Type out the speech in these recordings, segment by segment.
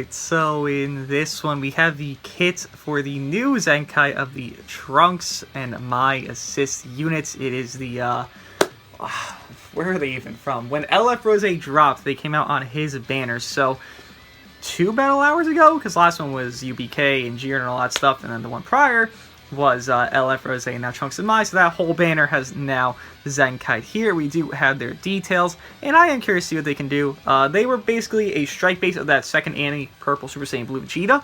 Alright, so in this one we have the kit for the new ZENKAI of the TRUNKS and MAI assist units. It is the, where are they even from? When LF Rose dropped, they came out on his banner, so 2 battle hours ago, because last one was UBK and Jiren and all that stuff, and then the one prior was LF Rose and now TRUNKS and MAI, so that whole banner has now ZENKAI here. We do have their details, and I am curious to see what they can do. They were basically a strike base of that second anti-purple Super Saiyan Blue Vegeta,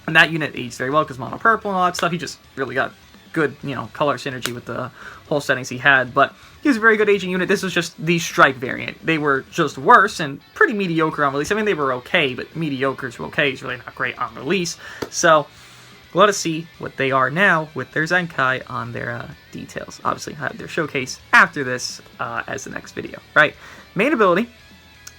and that unit aged very well because mono purple and all that stuff. He just really got good, color synergy with the whole settings he had, but he was a very good aging unit. This was just the strike variant. They were just worse and pretty mediocre on release. I mean, they were okay, but mediocre to okay is really not great on release, so let us see what they are now with their ZENKAI on their details. Obviously, I have their showcase after this as the next video, right? Main ability,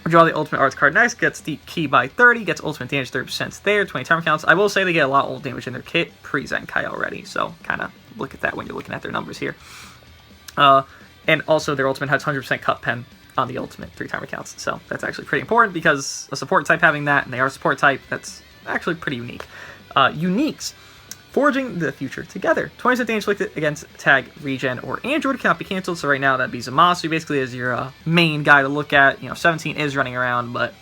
draw the Ultimate Arts card next, gets the key by 30, gets ultimate damage 30% there, 20 timer counts. I will say they get a lot of ult damage in their kit pre-ZENKAI already, so kind of look at that when you're looking at their numbers here. And also their ultimate has 100% cut pen on the ultimate 3 timer counts, so that's actually pretty important because a support type having that, and they are a support type, that's actually pretty unique. Uniques. Forging the future together. 20% damage inflicted against tag, regen, or android cannot be cancelled, so right now that'd be Zamasu basically as your main guy to look at. 17 is running around, but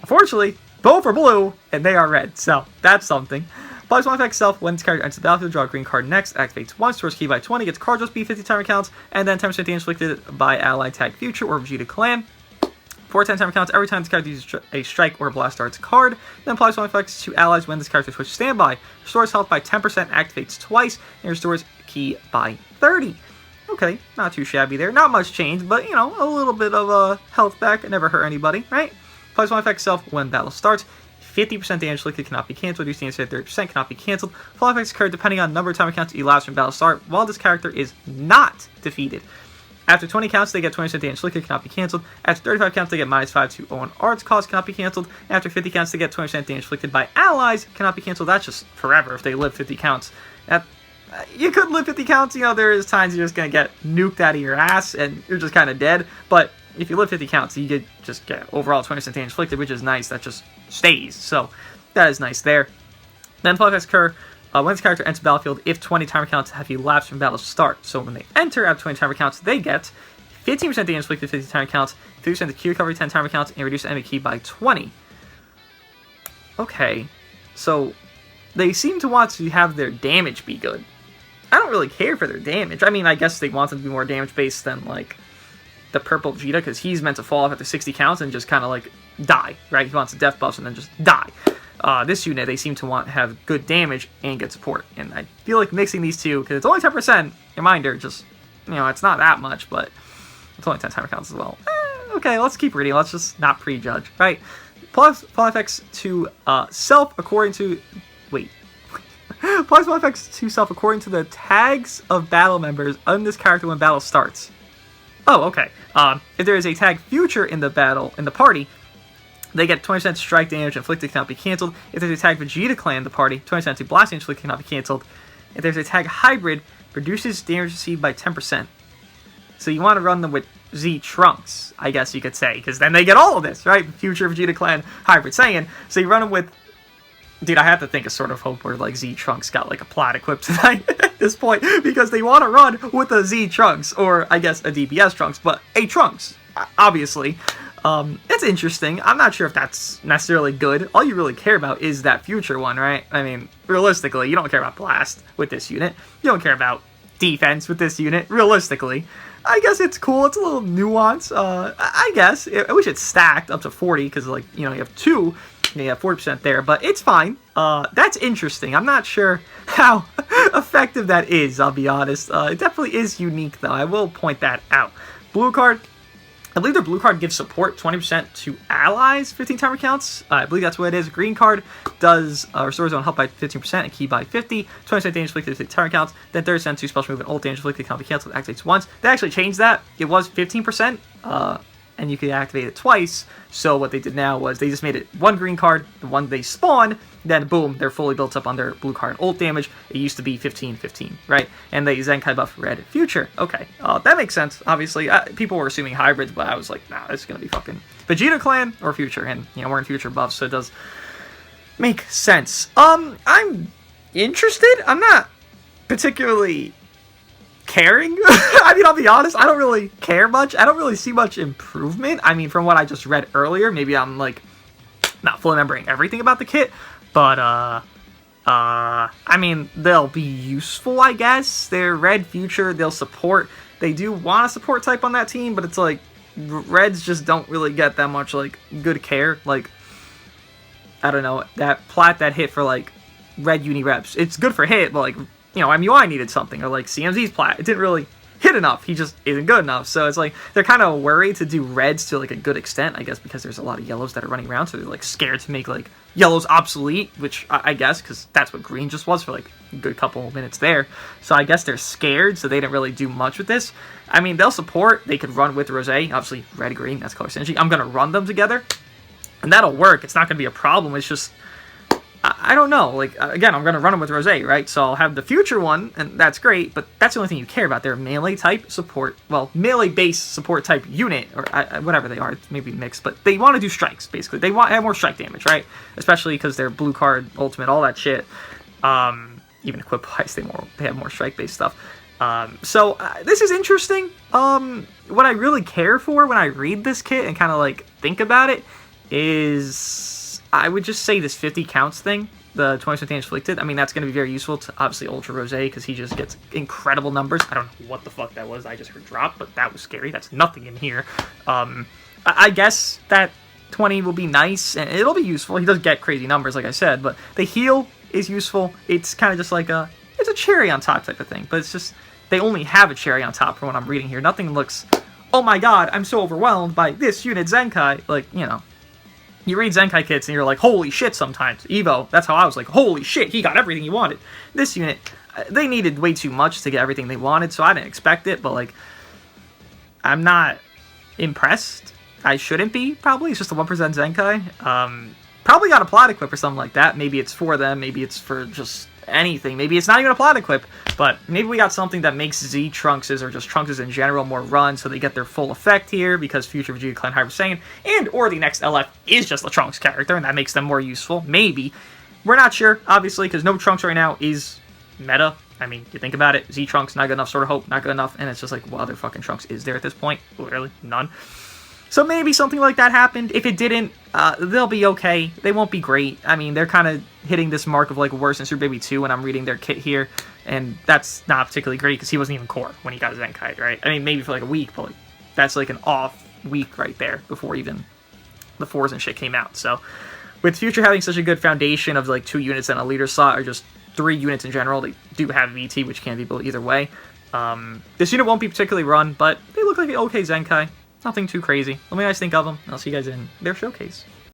unfortunately, both are blue, and they are red, so that's something. Applies one effect self when this character enters the battlefield, draw a green card next, activates once, stores key by 20, gets card draw speed 50 timer counts, and then 10% damage inflicted by ally tag future or Vegeta clan. 4 10 timer counts every time this character uses a strike or blast arts card. Then applies one effects to allies when this character switches standby. Restores health by 10%, activates twice, and restores key by 30. Okay, not too shabby there. Not much change, but a little bit of a health back. It never hurt anybody, right? Applies one effect self when battle starts. 50% damage inflicted cannot be cancelled. Reduced damage at 30% cannot be cancelled. Full effects occur depending on number of timer counts elapsed from battle start while this character is not defeated. After 20 counts, they get 20% damage inflicted, cannot be cancelled. After 35 counts, they get -5 to Owen Arts cost, cannot be cancelled. And after 50 counts, they get 20% damage inflicted by allies, cannot be cancelled. That's just forever if they live 50 counts. You could live 50 counts, there is times you're just going to get nuked out of your ass and you're just kind of dead. But if you live 50 counts, you could just get overall 20% damage inflicted, which is nice. That just stays. So that is nice there. Then full effects occur when this character enters the battlefield if 20 timer counts have elapsed from battle start. So when they enter after 20 timer counts, they get 15% damage inflicted 50 timer counts, 30% key recovery 10 timer counts, and reduce enemy key by 20. Okay, so they seem to want to have their damage be good. I don't really care for their damage. I mean, I guess they want them to be more damage based than like the purple Vegeta, because he's meant to fall off after 60 counts and just kind of like die, right? He wants the death buffs and then just die. This unit, they seem to want to have good damage and good support, and I feel like mixing these two, because it's only 10%, reminder, just, it's not that much, but it's only 10 timer counts as well. Okay, let's keep reading, let's just not prejudge, right? Plus, fly effects to self according to, plus fly effects to self according to the tags of battle members on this character when battle starts. Oh, okay. If there is a tag future in the party, they get 20% strike damage inflicted, cannot be cancelled. If there's a tag Vegeta clan in the party, 20% to blast damage inflicted, cannot be cancelled. If there's a tag hybrid, reduces damage received by 10%. So you want to run them with Z Trunks, I guess you could say, because then they get all of this, right? Future Vegeta clan hybrid Saiyan. So you run them with, dude, I have to think of sort of hope where like Z Trunks got like a plot equipped tonight at this point, because they want to run with a Z Trunks, or I guess a DPS Trunks, but a Trunks, obviously. It's interesting. I'm not sure if that's necessarily good. All you really care about is that future one, right? I mean, realistically, you don't care about blast with this unit. You don't care about defense with this unit, realistically. I guess it's cool. It's a little nuance. I guess. I wish it's stacked up to 40, because, like, you have 2, and you have 40% there, but it's fine. That's interesting. I'm not sure how effective that is, I'll be honest. It definitely is unique, though. I will point that out. Blue card. I believe their blue card gives support 20% to allies, 15 timer counts. I believe that's what it is. Green card does restores on health by 15% and key by 50, 20% damage inflicted, 50 timer counts. Then 30% to special move and ult damage inflicted cannot be cancelled, activates once. They actually changed that. It was 15%, and you could activate it twice. So what they did now was they just made it one green card, the one they spawn, then boom, they're fully built up on their blue card ult damage. It used to be 15-15, right? And they ZENKAI buff red future. Okay, that makes sense. Obviously, people were assuming hybrids, but I was like, nah, this is gonna be fucking Vegeta clan or future, and we're in future buffs, so it does make sense. I'm interested. I'm not particularly caring. I mean, I'll be honest, I don't really care much. I don't really see much improvement. I mean, from what I just read earlier, maybe I'm like not fully remembering everything about the kit, but I mean, they'll be useful, I guess. They're Red Future, they'll support. They do want a support type on that team, but it's like Reds just don't really get that much like good care. Like, I don't know, that plat that hit for like red uni reps, it's good for hit, but like, you know, MUI needed something, or like CMZ's plat, it didn't really hit enough. He just isn't good enough. So it's like they're kind of worried to do reds to like a good extent, I guess, because there's a lot of yellows that are running around, so they're like scared to make like yellows obsolete, which I guess because that's what green just was for like a good couple of minutes there. So I guess they're scared, so they didn't really do much with this. I mean, they'll support. They could run with Rose, obviously red green, that's color synergy. I'm gonna run them together, and that'll work. It's not gonna be a problem. It's just I don't know, like, again, I'm going to run them with Rose, right? So I'll have the future one, and that's great, but that's the only thing you care about. They're melee-type support, well, melee-based support type unit, or whatever they are, it's maybe mixed, but they want to do strikes, basically. They want to have more strike damage, right? Especially because they're blue card, ultimate, all that shit. Even equip-wise, they have more strike-based stuff. So this is interesting. What I really care for when I read this kit and kind of, like, think about it is I would just say this 50 counts thing, the 20% damage inflicted. I mean, that's going to be very useful to, obviously, Ultra Rose, because he just gets incredible numbers. I don't know what the fuck that was. I just heard drop, but that was scary. That's nothing in here. I guess that 20 will be nice, and it'll be useful. He does get crazy numbers, like I said, but the heal is useful. It's kind of just like it's a cherry on top type of thing, but it's just, they only have a cherry on top from what I'm reading here. Nothing looks, oh my god, I'm so overwhelmed by this unit Zenkai. Like, you know, you read Zenkai kits and you're like, holy shit sometimes. Evo, that's how I was like, holy shit, he got everything he wanted. This unit, they needed way too much to get everything they wanted, so I didn't expect it, but like, I'm not impressed. I shouldn't be, probably. It's just a 1% Zenkai. Probably got a plot equip or something like that. Maybe it's for them, maybe it's for just anything. Maybe it's not even a plot equip, but maybe we got something that makes Z Trunkses, or just Trunkses in general, more run, so they get their full effect here, because Future Vegeta Clan Hyper Saiyan, and or the next LF is just a Trunks character, and that makes them more useful. Maybe. We're not sure, obviously, because no Trunks right now is meta. I mean, you think about it, Z Trunks, not good enough, Sword of Hope, not good enough, and it's just like, what other fucking Trunks is there at this point? Literally, none. So maybe something like that happened. If it didn't, they'll be okay. They won't be great. I mean, they're kind of hitting this mark of, like, worse than Super Baby 2 when I'm reading their kit here. And that's not particularly great because he wasn't even core when he got Zenkai, right? I mean, maybe for, like, a week, but like, that's, like, an off week right there before even the 4s and shit came out. So with Future having such a good foundation of, like, 2 units and a leader slot, or just 3 units in general, they do have VT, which can be built either way. This unit won't be particularly run, but they look like an okay Zenkai. Nothing too crazy. Let me guys think of them, and I'll see you guys in their showcase.